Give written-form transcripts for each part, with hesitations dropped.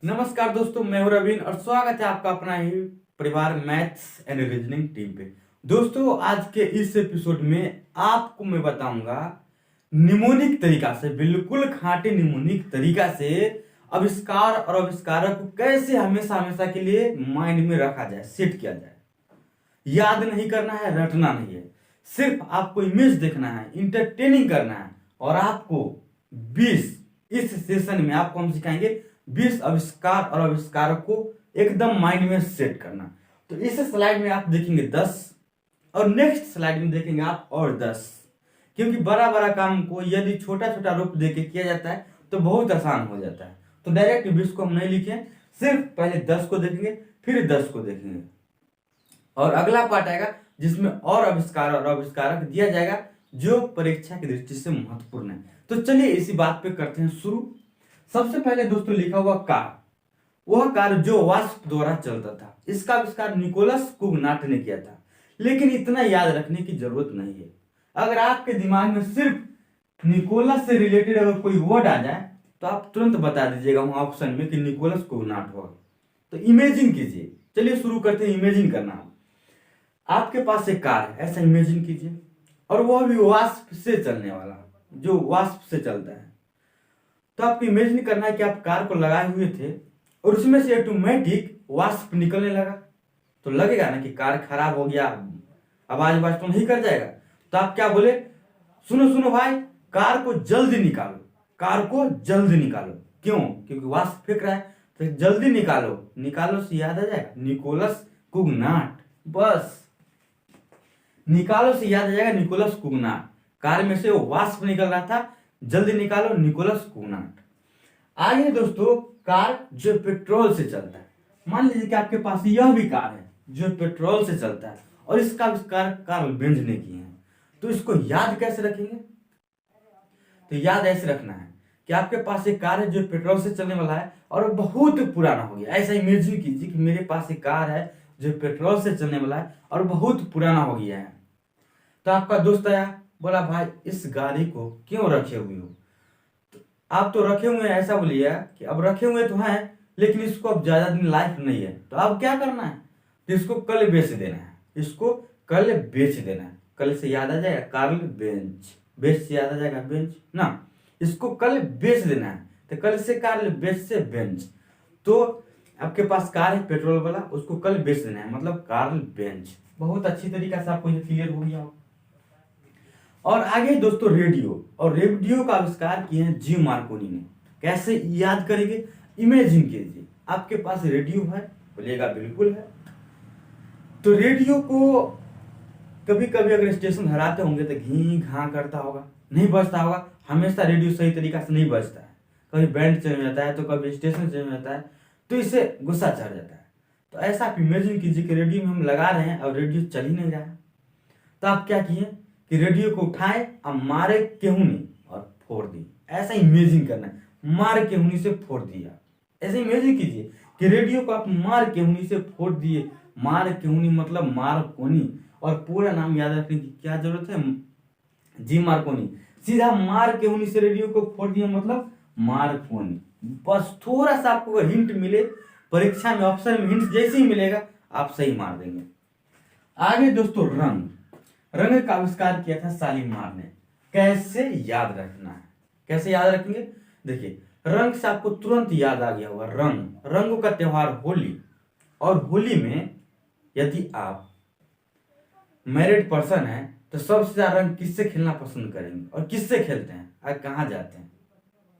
नमस्कार दोस्तों, मैं हूं रवीन और स्वागत है आपका अपना ही परिवार मैथ्स एंड रीजनिंग टीम पे। दोस्तों, आज के इस एपिसोड में आपको मैं बताऊंगा निमोनिक तरीका से, बिल्कुल खाँटी निमोनिक तरीका से आविष्कार और आविष्कारक को कैसे हमेशा हमेशा के लिए माइंड में रखा जाए, सेट किया जाए। याद नहीं करना है, रटना नहीं है, सिर्फ आपको इमेज देखना है, इंटरटेनिंग करना है। और आपको 20 इस सेशन में आपको हम सिखाएंगे 20 आविष्कार और आविष्कारक को एकदम माइंड में सेट करना। तो इस स्लाइड में आप देखेंगे 10 और नेक्स्ट स्लाइड में देखेंगे आप और 10, क्योंकि बड़ा बड़ा काम को यदि छोटा छोटा रूप देके किया जाता है तो बहुत आसान हो जाता है। तो डायरेक्ट 20 को हम नहीं लिखे, सिर्फ पहले 10 को देखेंगे, फिर 10 को देखेंगे और अगला पार्ट आएगा जिसमें और आविष्कार और आविष्कारक दिया जाएगा जो परीक्षा की दृष्टि से महत्वपूर्ण है। तो चलिए इसी बात पे करते हैं शुरू। सबसे पहले दोस्तों लिखा हुआ कार, वह कार जो वाष्प द्वारा चलता था। इसका आविष्कार निकोलस कुगनाट ने किया था, लेकिन इतना याद रखने की जरूरत नहीं है। अगर आपके दिमाग में सिर्फ निकोलस से रिलेटेड अगर कोई वर्ड आ जाए तो आप तुरंत बता दीजिएगा वहां ऑप्शन में कि निकोलस कुगनाट होगा। तो इमेजिन कीजिए, चलिए शुरू करते हैं इमेजिन करना। आपके पास एक कार है, ऐसा इमेजिन कीजिए, और वह भी वाष्प से चलने वाला, जो वाष्प से चलता है। तो आपको इमेजिन करना है कि आप कार को लगाए हुए थे और उसमें से ऑटोमेटिक वाष्प निकलने लगा। तो लगेगा ना कि कार खराब हो गया, आवाज तो नहीं कर जाएगा। तो आप क्या बोले, सुनो सुनो भाई, कार को जल्दी निकालो, कार को जल्दी निकालो। क्यों? क्योंकि वाष्प फेंक रहा है, तो जल्दी निकालो। निकालो से याद आ जाएगा निकोलस कुगनाट, बस निकालो से याद आ जाएगा निकोलस कुगनाट। कार में से वो वाष्प निकल रहा था, जल्दी निकालो, निकोलस कुगनाट। आगे दोस्तों, कार जो पेट्रोल से चलता है। मान लीजिए कि आपके पास यह भी कार है जो पेट्रोल से चलता है और इसका आविष्कार कार्ल बेंज ने किए हैं। तो इसको याद कैसे रखेंगे? तो याद ऐसे रखना है कि आपके पास एक कार है जो पेट्रोल से चलने वाला है और बहुत पुराना हो गया। ऐसा इमेजिन कीजिए कि मेरे पास एक कार है जो पेट्रोल से चलने वाला है और बहुत पुराना हो गया है। तो आपका दोस्त आया, बोला भाई इस गाड़ी को क्यों रखे हुए हो? तो आप तो रखे हुए हैं, ऐसा बोलिए कि अब रखे हुए तो हैं, लेकिन इसको अब ज्यादा दिन लाइफ नहीं है। तो अब क्या करना है? तो इसको कल बेच देना है, इसको कल बेच देना है। कल से याद आ जाएगा कार्ल बेंच, बेच से याद आ जाएगा बेंच ना, इसको कल बेच देना है। तो कल से कार्ल, बेच से बेंच। तो आपके पास कार है पेट्रोल वाला, उसको कल बेच देना है, मतलब कार्ल बेंच। बहुत अच्छी तरीके से आपको ये क्लियर हो गया हो। और आगे दोस्तों रेडियो, और रेडियो का आविष्कार किए हैं जी मार्कोनी ने। कैसे याद करेंगे? इमेजिन कीजिए आपके पास रेडियो है, बोलिएगा बिल्कुल है। तो रेडियो को कभी कभी अगर स्टेशन हराते होंगे तो घी घा करता होगा, नहीं बजता होगा। हमेशा रेडियो सही तरीका से नहीं बजता है, कभी बैंड चेंज हो जाता है तो कभी स्टेशन चेंज हो जाता है, तो इससे गुस्सा चढ़ जाता है। तो ऐसा आप इमेजिन कीजिए कि रेडियो में हम लगा रहे हैं और रेडियो चल ही नहीं रहा है। तो आप क्या किए कि रेडियो को उठाए और मारे केहूनी और फोड़ दी। ऐसा इमेजिन करना है, मार केहूनी से फोड़ दिया। ऐसे इमेजिन कीजिए कि रेडियो को आप मार केहूनी से फोड़ दिए। मार केहूनी मतलब मार्कोनी, और पूरा नाम याद रखने की क्या जरूरत है? जी मार्कोनी। सीधा मार केहूनी से रेडियो को फोड़ दिया मतलब मार्कोनी। बस थोड़ा सा आपको हिंट मिले परीक्षा में, ऑप्शन में हिंट जैसे ही मिलेगा आप सही मार देंगे। आगे दोस्तों रंग, रंग का आविष्कार किया था शालीमार ने। कैसे याद रखना है, कैसे याद रखेंगे? देखिए रंग से आपको तुरंत याद आ गया होगा रंग, रंगों का त्योहार होली। और होली में यदि आप मैरिड पर्सन है तो सबसे ज्यादा रंग किससे खेलना पसंद करेंगे और किससे खेलते हैं और कहाँ जाते हैं?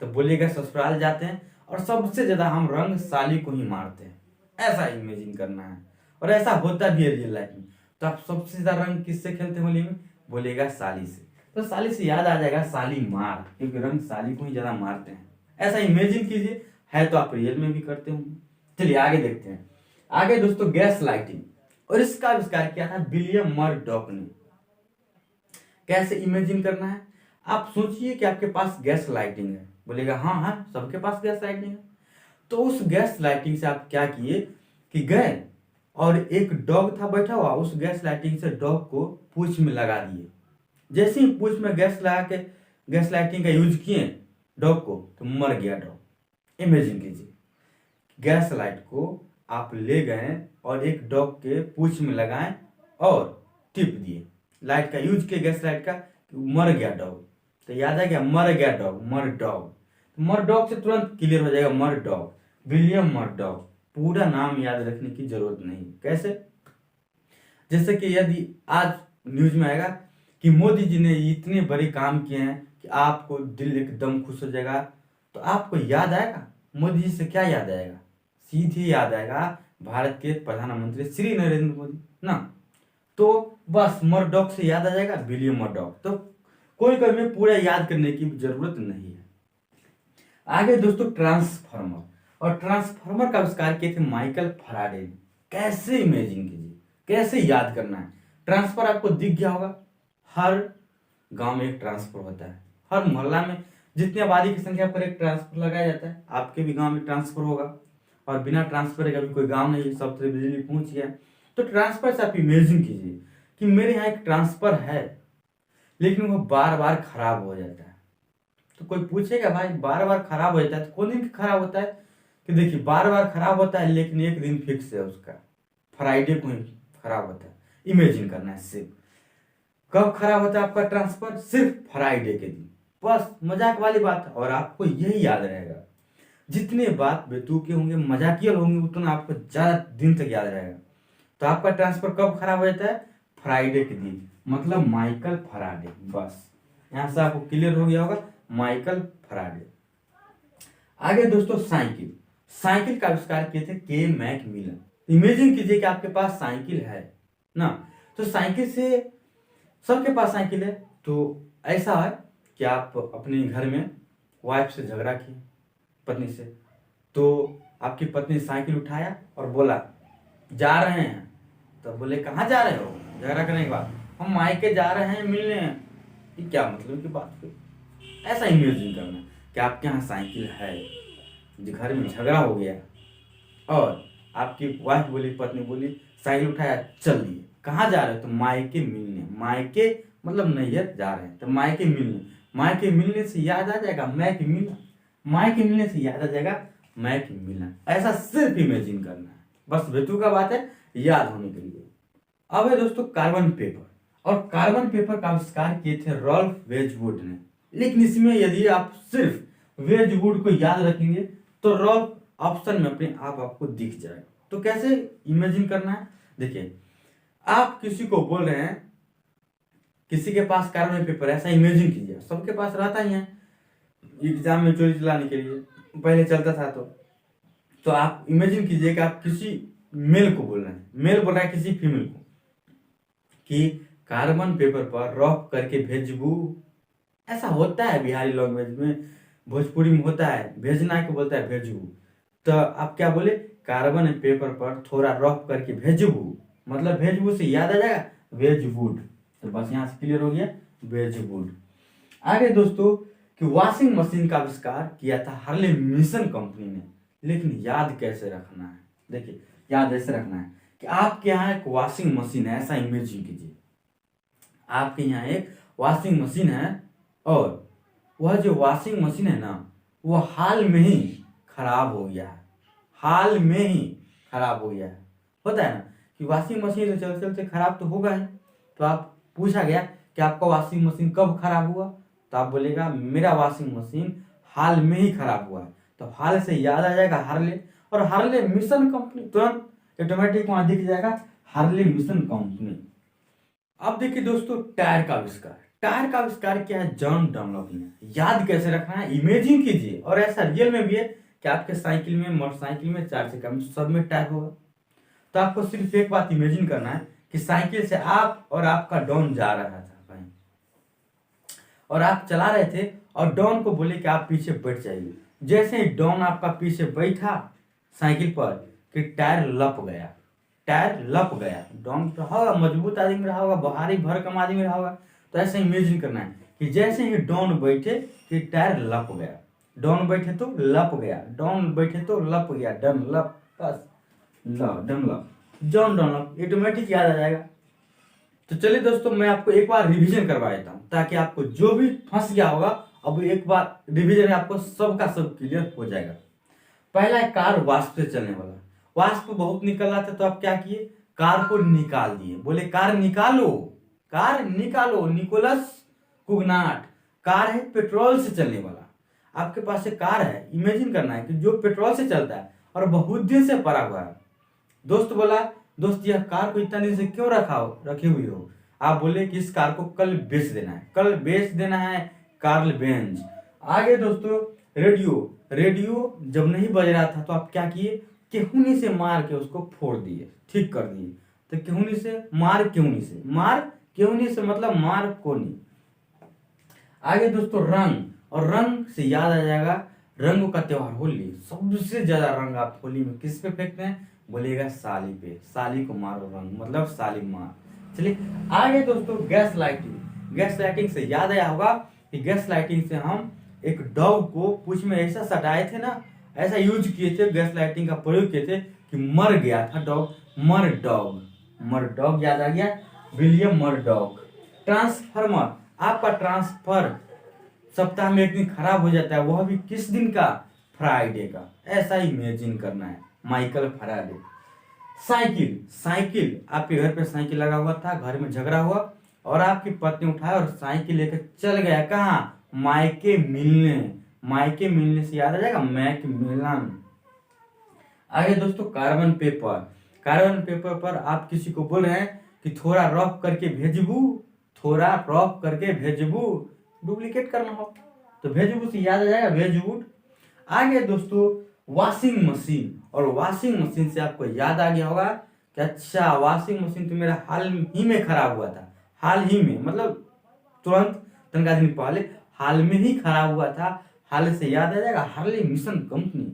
तो बोलिएगा ससुराल जाते हैं, और सबसे ज्यादा हम रंग साली को ही मारते हैं। ऐसा इमेजिन करना है, और ऐसा होता भी है रियल लाइफ में। तो आप सबसे ज्यादा रंग किससे खेलते हैं होली में? बोलिएगा साली से। तो साली से याद आ जाएगा साली मार, क्योंकि रंग साली को ही ज्यादा मारते हैं। ऐसा इमेजिन कीजिए, है तो आप रियल में भी करते होंगे। चलिए आगे देखते हैं। आगे दोस्तों गैस लाइटिंग, और इसका आविष्कार किया था विलियम मर्डॉक ने। कैसे इमेजिन करना है? आप सोचिए कि आपके पास गैस लाइटिंग है, बोलेगा हाँ हाँ सबके पास गैस लाइटिंग है। तो उस गैस लाइटिंग से आप क्या किए कि गए और एक डॉग था बैठा हुआ, उस गैस लाइटिंग से डॉग को पूंछ में लगा दिए। जैसे ही पूंछ में गैस लगा के गैस लाइटिंग का यूज किए डॉग को, तो मर गया डॉग। इमेजिन कीजिए गैस लाइट को आप ले गए और एक डॉग के पूंछ में लगाएं और टिप दिए, लाइट का यूज किए गैस लाइट का, मर गया डॉग, तो याद है क्या, मर गया डॉग, मर डॉग। तो मर डॉग से तुरंत क्लियर हो जाएगा मर डॉग, विलियम मर डॉग। पूरा नाम याद रखने की जरूरत नहीं। कैसे? जैसे कि यदि आज न्यूज में आएगा कि मोदी जी ने इतने बड़े काम किए हैं कि आपको दिल एकदम खुश हो जाएगा, तो आपको याद आएगा मोदी जी से क्या याद आएगा? सीधे याद आएगा भारत के प्रधानमंत्री श्री नरेंद्र मोदी ना। तो बस मर्डॉक से याद आ जाएगा विलियम मर्डॉक। तो कोई कभी पूरा याद करने की जरूरत नहीं है। आगे दोस्तों ट्रांसफार्मर, और ट्रांसफार्मर का आविष्कार किए थे माइकल फैराडे ने। कैसे इमेजिन कीजिए, कैसे याद करना है। ट्रांसफर आपको दिख गया होगा, हर गांव में एक ट्रांसफर होता है, हर मोहल्ला में जितनी आबादी की संख्या पर एक ट्रांसफर लगाया जाता है। आपके भी गांव में ट्रांसफर होगा, और बिना ट्रांसफर के अभी कोई गांव नहीं है, सब तरफ बिजली पहुंच गया। तो ट्रांसफर से आप इमेजिन कीजिए कि मेरे यहाँ एक ट्रांसफर है, लेकिन वो बार बार खराब हो जाता है। तो कोई पूछेगा भाई बार बार खराब हो जाता है तो कौन दिन खराब होता है? कि देखिए बार बार खराब होता है, लेकिन एक दिन फिक्स है उसका, फ्राइडे को ही खराब होता है। इमेजिन करना है सिर्फ, कब खराब होता है आपका ट्रांसफर? सिर्फ फ्राइडे के दिन। बस मजाक वाली बात है, और आपको यही याद रहेगा। जितने बात बेतुके होंगे, मजाकिया होंगे, उतना आपको ज्यादा दिन तक याद रहेगा। तो आपका ट्रांसफर कब खराब हो जाता है? फ्राइडे के दिन, मतलब माइकल फैराडे। बस यहां से आपको क्लियर हो गया होगा, माइकल फैराडे। आगे दोस्तों साइकिल, साइकिल का आविष्कार किए थे के मैकमिलन। इमेजिन कीजिए कि आपके पास साइकिल है ना, तो साइकिल से, सबके पास साइकिल है, तो ऐसा है कि आप अपने घर में वाइफ से झगड़ा किए, पत्नी से, तो आपकी पत्नी साइकिल उठाया और बोला जा रहे हैं। तो बोले कहाँ जा रहे हो? झगड़ा करने के बाद हम मायके जा रहे हैं मिलने। ये क्या मतलब की बात हुई? ऐसा इमेजिन करना कि आपके यहाँ साइकिल है, घर में झगड़ा हो गया, और आपकी वाइफ बोली, पत्नी बोली, साइकिल उठाया चल दिए। कहाँ जा रहे हो? तो मायके मिलने। मायके मतलब नैहर जा रहे हैं, तो मायके मिलने। मायके मिलने से याद आ जाएगा मैक मिलना, मायके मिलने से याद आ जाएगा मैक मिलना। ऐसा सिर्फ इमेजिन करना है, बस बेतु का बात है याद होने के लिए। अब है दोस्तों कार्बन पेपर, और कार्बन पेपर का आविष्कार किए थे रॉल्फ वेजवुड ने। लेकिन इसमें यदि आप सिर्फ वेजवुड को याद रखेंगे तो रॉल्फ ऑप्शन में अपने आप आपको दिख जाएगा। तो कैसे इमेजिन करना है? देखिए आप किसी को बोल रहे हैं, किसी के पास कार्बन पेपर, ऐसा इमेजिन कीजिए, सबके पास रहता ही है एग्जाम में चोरी चलाने के लिए, पहले चलता था। तो आप इमेजिन कीजिए कि आप किसी मेल को बोल रहे हैं, मेल बोल रहा है किसी फीमेल को कि कार्बन पेपर पर रफ करके भेजबू। ऐसा होता है बिहारी लैंग्वेज में, भोजपुरी में होता है, भेजना के बोलता है भेजबू। तो आप क्या बोले? कार्बन पेपर पर थोड़ा रफ करके भेजबू, मतलब भेजबू से याद आ जाएगा वेजवुड। तो बस यहाँ से क्लियर हो गया वेजवुड। आगे दोस्तों कि वॉशिंग मशीन का आविष्कार किया था हार्ले मिशन कंपनी ने। लेकिन याद कैसे रखना है? देखिए याद ऐसे रखना है कि आपके यहाँ एक वॉशिंग मशीन है, ऐसा इमेजिन कीजिए आपके यहाँ एक वॉशिंग मशीन है, और वह जो वॉशिंग मशीन है ना, वो हाल में ही खराब हो गया है। हाल में ही खराब हो गया है। होता है ना कि वॉशिंग मशीन तो चलते चलते खराब तो होगा ही। तो आप पूछा गया कि आपका वॉशिंग मशीन कब खराब हुआ, तो आप बोलेगा मेरा वॉशिंग मशीन हाल में ही खराब हुआ है। तो हाल से याद आ जाएगा हार्ले, और हार्ले मिशन कंपनी, तुरंत ऑटोमेटिक वहां दिख जाएगा हार्ले मिशन कंपनी। अब देखिए दोस्तों टायर का आविष्कार, टायर का आविष्कार किया है जॉन डनलॉप ने। याद कैसे रखना है? इमेजिन कीजिए, और ऐसा रियल में भी है कि आपके साइकिल में, मोटरसाइकिल में, चार चक्का में, सब में टायर होगा। तो आपको सिर्फ एक बात इमेजिन करना है कि साइकिल से आप और आपका डॉन जा रहा था भाई, और आप चला रहे थे, और डॉन को बोले कि आप पीछे बैठ जाइए। जैसे ही डॉन आपका पीछे बैठा साइकिल पर कि टायर लप गया, टायर लप गया। डॉन रहा होगा, मजबूत आदमी रहा होगा, भारी भरकम आदमी रहा होगा। तो ऐसे इमेजिन करना है कि जैसे ही डॉन बैठे कि टायर लप गया, डॉन बैठे तो लप गया, डॉन बैठे तो लप गया, डन लप, बस डन लप, जॉन डनलॉप, ऑटोमेटिक याद आ जाएगा। तो चलिए दोस्तों मैं आपको एक बार रिवीजन करवा देता हूँ, ताकि आपको जो भी फंस गया होगा अब एक बार रिवीजन में आपको सबका सब क्लियर हो जाएगा। पहला है कार वाष्प से चलने वाला। वाष्प बहुत निकल रहा था तो आप क्या किए, कार को निकाल दिए, बोले कार निकालो, कार निकालो। निकोलस कुगनाट। कार है पेट्रोल से चलने वाला। आपके पास एक कार है, इमेजिन करना है कि जो पेट्रोल से चलता है और बहुत दिन से पड़ा हुआ है। दोस्त बोला, दोस्त यह कार को इतना दिन से क्यों रखे हुई हो? आप बोले कि इस कार को कल बेच देना है, कल बेच देना है। Karl Benz. आगे दोस्तों, रेडियो। रेडियो जब नहीं बज रहा था तो आप क्या किए, केहूनी से मार के उसको फोड़ दिए, ठीक कर दिए। तो केहूनी से मार, केहूनी से मार, केहूनी से मतलब मार कोनी। आगे दोस्तों, रंग। और रंग से याद आ जाएगा रंगों का त्योहार होली। सबसे ज्यादा रंग आप होली में किस पे फेंकते हैं? बोलिएगा साली पे। साली को मारो रंग, मतलब साली मार। चलिए आगे दोस्तों, गैस लाइटिंग। गैस लाइटिंग से याद आया होगा कि गैस लाइटिंग से हम एक डॉग को पूंछ में ऐसा सटाए थे ना, ऐसा यूज किए थे, गैस लाइटिंग का प्रयोग किए थे कि मर गया था डॉग। मरडॉग, मरडॉग याद आ गया, विलियम मरडॉग। ट्रांसफार्मर। आपका ट्रांसफर सप्ताह में एक दिन खराब हो जाता है, वह भी किस दिन का? फ्राइडे का। ऐसा इमेजिन करना है, माइकल फैराडे। साइकिल। साइकिल, आपके घर पे साइकिल लगा हुआ था, घर में झगड़ा हुआ और आपकी पत्नी उठाया और साइकिल लेकर चल गया कहाँ? मायके मिलने। मायके मिलने से याद आ जाएगा मैक मिलन। आगे दोस्तों, कार्बन पेपर। कार्बन पेपर पर आप किसी को बोल रहे हैं कि थोड़ा रफ करके भेजबू, थोड़ा रफ करके भेजबू, डुप्लीकेट करना हो तो भेजबू से याद आ जाएगा भेजवुड। आगे दोस्तों, वॉशिंग मशीन। और वॉशिंग मशीन से आपको याद आ गया होगा कि अच्छा वॉशिंग मशीन तो मेरा हाल ही में खराब हुआ था। हाल ही में मतलब तुरंत, तनका दिन पहले, हाल में ही खराब हुआ था। हाल से याद आ जाएगा हार्ले मिशन कंपनी।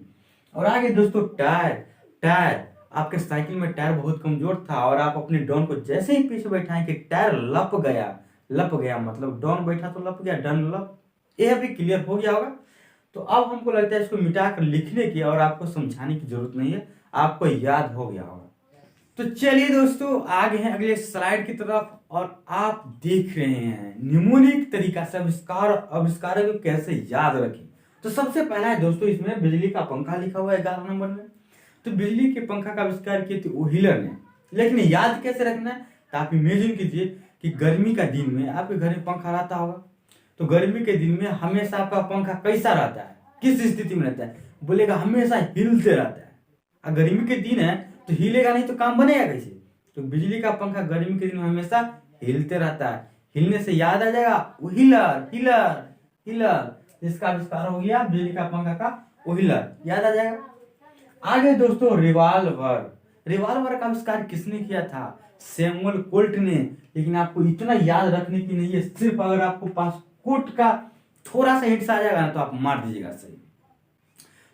और आगे दोस्तों, टायर। टायर, आपके साइकिल में टायर बहुत कमजोर था और आप अपने डॉन को जैसे ही पीछे बैठाएं कि टायर लप गया। लप गया मतलब डॉन बैठा तो लप गया, डन लप। यह भी क्लियर हो गया होगा। तो अब हमको लगता है इसको मिटा कर लिखने की और आपको समझाने की जरूरत नहीं है, आपको याद हो गया होगा। तो चलिए दोस्तों आगे हैं अगले स्लाइड की तरफ और आप देख रहे हैं निमोनिक तरीका से आविष्कार को कैसे याद रखें। तो सबसे पहला है दोस्तों, इसमें बिजली का पंखा लिखा हुआ है 11 नंबर में। तो बिजली के पंखा का आविष्कार किए थे व्हीलर ने। लेकिन याद कैसे रखना है? तो आप इमेजिन कीजिए कि गर्मी का दिन में आपके घर में पंखा रहता होगा। तो गर्मी के दिन में हमेशा आपका पंखा कैसा रहता है, किस स्थिति में रहता है? बोलेगा हमेशा हिलते रहता है। और गर्मी के दिन है तो हिलेगा नहीं तो काम बनेगा कैसे? तो बिजली का पंखा गर्मी के दिन में हमेशा हिलते रहता है। हिलने से याद आ जाएगा व्हीलर, हिलर, हिलर, जिसका आविष्कार हो गया बिजली का पंखा का व्हीलर, याद आ जाएगा। आगे दोस्तों, रिवॉल्वर। रिवॉल्वर का आविष्कार किसने किया था? सैमुअल कोल्ट ने। लेकिन आपको इतना याद रखने की नहीं है, सिर्फ अगर आपको पास कोट का थोड़ा सा हिट्स आ जाएगा ना तो आप मार दीजिएगा सही।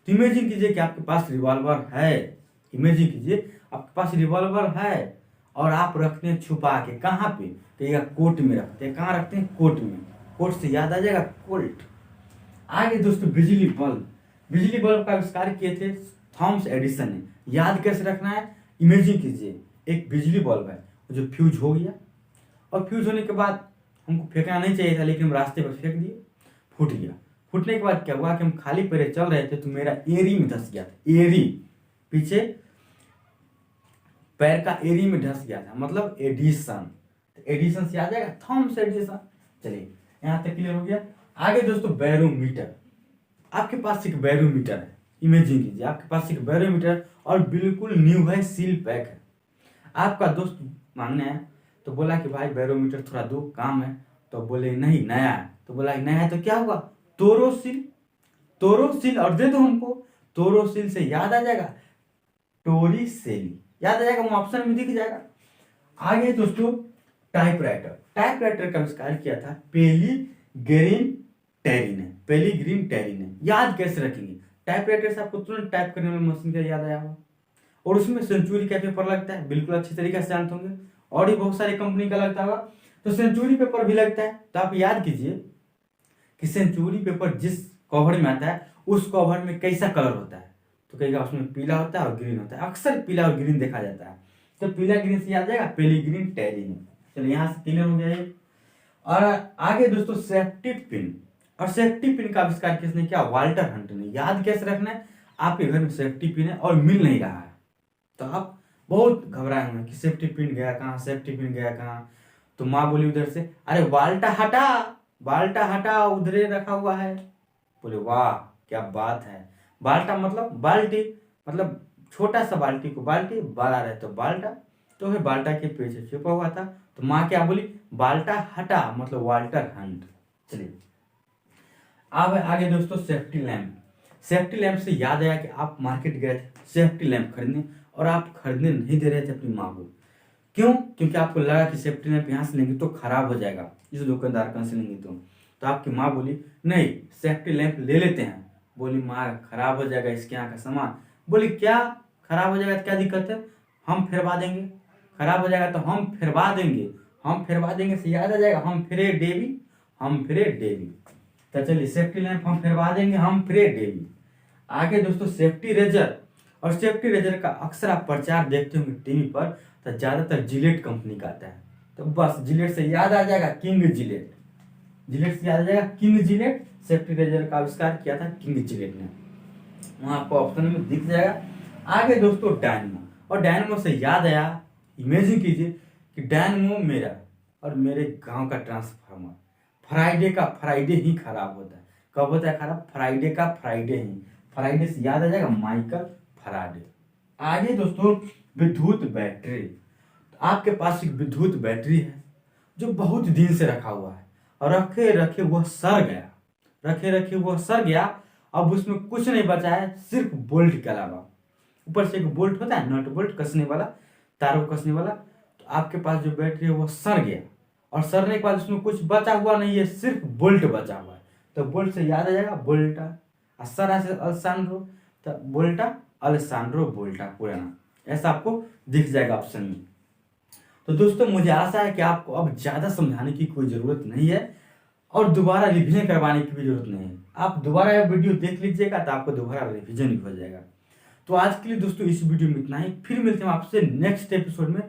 तो इमेजिन कीजिए कि आपके पास रिवॉल्वर है। इमेजिन कीजिए आपके पास रिवॉल्वर है और आप रखते हैं छुपा के, कहाँ पे? कहिएगा कोट में रखते हैं। कहाँ रखते हैं? कोट में। कोट से याद आ जाएगा कोल्ट। आगे दोस्तों, बिजली बल्ब। बिजली बल्ब का आविष्कार किए थे थॉमस एडिसन ने। याद कैसे रखना है? इमेजिन कीजिए एक बिजली बल्ब है जो फ्यूज हो गया और फ्यूज होने के बाद हमको फेंकना नहीं चाहिए था, लेकिन हम रास्ते पर फेंक दिए, फूट गया। फूटने के बाद क्या हुआ कि हम खाली पैरे चल रहे थे तो मेरा एरी में धस गया था। एरी, पीछे पैर का एरी में धस गया था, मतलब एडिसन। तो एडिसन से आ जाएगा थॉमस एडिसन। चलिए यहां तक क्लियर हो गया। आगे दोस्तों, बैरोमीटर। आपके पास एक बैरोमीटर है। इमेजिन कीजिए आपके पास एक बैरोमीटर और बिल्कुल न्यू है, सील पैक है। आपका दोस्त मांगने है तो बोला कि भाई बैरोमीटर थोड़ा दो, काम है। तो बोले नहीं नया है। तो बोला नया है तो क्या हुआ? तोरोसिल। तोरोसिल और दे दो हमको। तोरोसिल से याद आ जाएगा टोरीसेली, याद आ जाएगा, वो ऑप्शन में दिख जाएगा। आगे दोस्तों, टाइपराइटर। टाइपराइटर का आविष्कार किया था पेलीग्रीन टेरी ने। पेलीग्रीन टेरी ने। याद कैसे रखेंगे? टाइपराइटर से आपको तुरंत टाइप करने वाली मशीन का याद आया होगा और उसमें सेंचुरी का पेपर लगता है, बिल्कुल अच्छे तरीके से जानते होंगे। और भी बहुत सारी कंपनी का लगता होगा, तो सेंचुरी पेपर भी लगता है। तो आप याद कीजिए कि सेंचुरी पेपर जिस कवर में आता है उस कवर में कैसा कलर होता है? तो कहेगा उसमें पीला होता है और ग्रीन होता है। अक्सर पीला और ग्रीन देखा जाता है। तो पीला ग्रीन से याद जाएगा पेलीग्रीन टेरी ने। चलिए यहां से क्लियर हो गया ये। और आगे दोस्तों, सेफ्टी पिन। और सेफ्टी पिन का आविष्कार किसने किया? वाल्टर हंट ने। याद कैसे रखना है? आपके घर में सेफ्टी पिन है और मिल नहीं रहा है, तो आप बहुत घबराए हुए हैं कि सेफ्टी पिन गया कहाँ, सेफ्टी पिन गया कहाँ। तो माँ बोली उधर से, अरे बाल्टा हटा, बाल्टा हटा, उधरे रखा हुआ है। बोले वाह क्या बात है। बाल्टा मतलब बाल्टी, मतलब छोटा सा बाल्टी को बाल्टी, बड़ा रहे तो बाल्टा, तो वह बाल्टा के पीछे छुपा हुआ था। तो माँ क्या बोली, बाल्टा हटा मतलब वाल्टर हंट। चलिए अब आगे दोस्तों सेफ्टी लैंप। सेफ्टी लैंप से याद आया कि आप मार्केट गए थे सेफ्टी लैंप खरीदने और आप खरीदने नहीं दे रहे थे अपनी माँ को। क्यों? क्योंकि आपको लगा कि सेफ्टी लैंप यहाँ से लेंगे तो खराब हो जाएगा, इस दुकानदार कहाँ से लेंगे तो आपकी माँ बोली नहीं सेफ्टी लैंप ले लेते हैं। बोली माँ खराब हो जाएगा इसके यहाँ का सामान। बोली क्या खराब हो जाएगा, क्या दिक्कत है, हम फिरवा देंगे। खराब हो जाएगा तो हम फिरवा देंगे, हम फिरवा देंगे से याद आ जाएगा हम फिरे डेवी, हम फिरे डेवी। तो चलिए सेफ्टी लैंप हम फिरवा देंगे, हम फिरे डेवी। आगे दोस्तों सेफ्टी रेजर। और सेफ्टी रेजर का अक्सर आप प्रचार देखते होंगे टीवी पर, तो ज्यादातर जिलेट कंपनी का आता है। तो बस जिलेट से याद आ जाएगा किंग जिलेट, जिलेट से याद आ जाएगा किंग जिलेट। सेफ्टी रेजर का आविष्कार किया था किंग जिलेट ने, वहां आपको ऑप्शन में दिख जाएगा। आगे दोस्तों डायनमो। और डायनमो से याद आया, इमेजिन कीजिए कि डायनमो मेरा और मेरे गांव का ट्रांसफार्मर फ्राइडे का फ्राइडे ही खराब होता है। कब होता है खराब? फ्राइडे का फ्राइडे ही। फ्राइडे से याद आ जाएगा माइकल फराडे। आगे दोस्तों विद्युत बैटरी। तो आपके पास एक विद्युत बैटरी है जो बहुत दिन से रखा हुआ है और रखे रखे वह सड़ गया, रखे रखे वह सड़ गया। अब उसमें कुछ नहीं बचा है सिर्फ बोल्ट के अलावा। ऊपर से एक बोल्ट होता है नट बोल्ट कसने वाला, तारों को कसने वाला। तो आपके पास जो बैटरी है वो सड़ गया और सड़ने के बाद उसमें कुछ बचा हुआ नहीं है, सिर्फ बोल्ट बचा हुआ है। तो बोल्ट से याद आ जाएगा बोल्टा, और सरा से अल्सांड्रो, तो बोल्टा अल्सांड्रो बोल्टा पूरा नाम, ऐसा आपको दिख जाएगा ऑप्शन में। तो दोस्तों मुझे आशा है कि आपको अब ज्यादा समझाने की कोई जरूरत नहीं है और दोबारा रिवीजन करवाने की भी जरूरत नहीं है। आप दोबारा यह वीडियो देख लीजिएगा तो आपको दोबारा रिवीजन भी हो जाएगा। तो आज के लिए दोस्तों इस वीडियो में इतना ही, फिर मिलते हैं आपसे नेक्स्ट एपिसोड में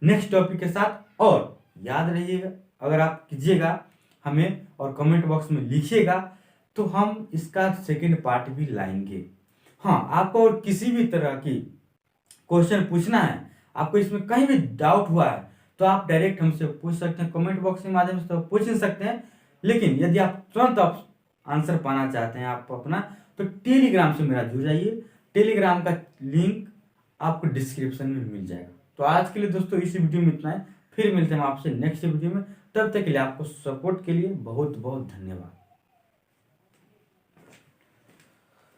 नेक्स्ट टॉपिक के साथ। और याद रहिएगा अगर आप कीजिएगा हमें और कमेंट बॉक्स में लिखिएगा तो हम इसका सेकंड पार्ट भी लाएंगे। हाँ, आपको और किसी भी तरह की क्वेश्चन पूछना है, आपको इसमें कहीं भी डाउट हुआ है तो आप डायरेक्ट हमसे पूछ सकते हैं कमेंट बॉक्स के माध्यम से, तो पूछ ही सकते हैं। लेकिन यदि आप तुरंत आप आंसर पाना चाहते हैं आप अपना, तो टेलीग्राम से मेरा जुड़ जाइए। टेलीग्राम का लिंक आपको डिस्क्रिप्शन में मिल जाएगा। तो आज के लिए दोस्तों इस वीडियो में इतना है, फिर मिलते हैं आपसे नेक्स्ट वीडियो में। तब तक के लिए आपको सपोर्ट के लिए बहुत बहुत धन्यवाद।